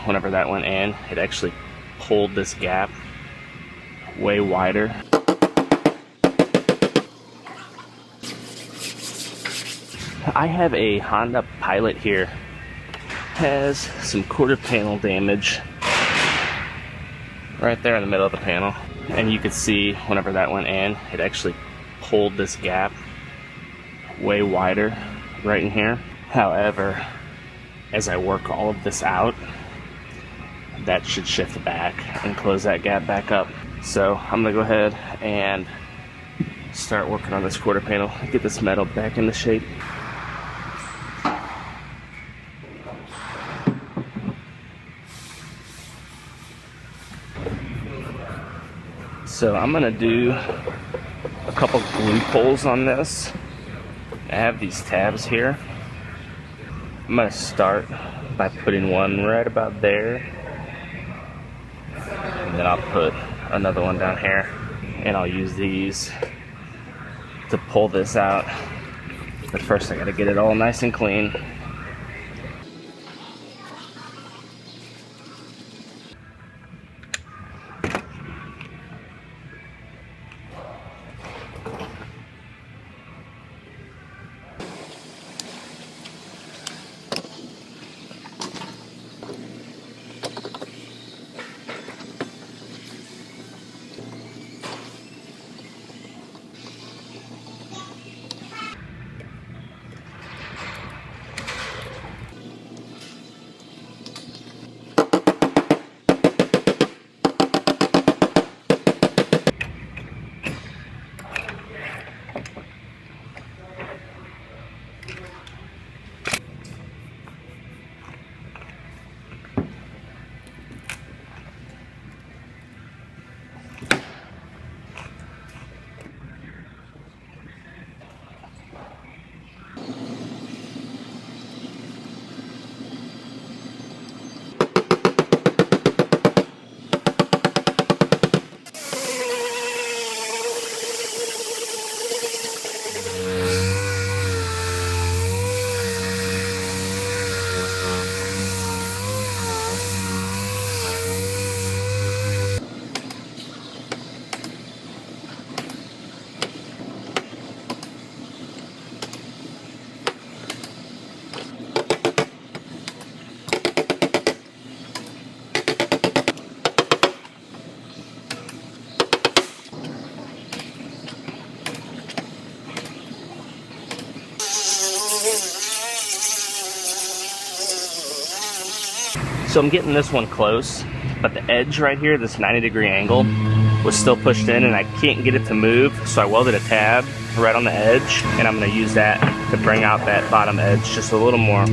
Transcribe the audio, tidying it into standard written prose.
whenever that went in, it actually pulled this gap way wider. I have a Honda Pilot here. Has some quarter panel damage right there in the middle of the panel. And you could see whenever that went in, it actually pulled this gap way wider right in here. However, as I work all of this out, that should shift back and close that gap back up. So I'm gonna go ahead and start working on this quarter panel, get this metal back into shape. So I'm gonna do a couple glue pulls on this. I have these tabs here. I'm gonna start by putting one right about there, and then I'll put another one down here, and I'll use these to pull this out. But first I gotta get it all nice and clean. So I'm getting this one close, but the edge right here, this 90-degree angle, was still pushed in and I can't get it to move, so I welded a tab right on the edge, and I'm gonna use that to bring out that bottom edge just a little more.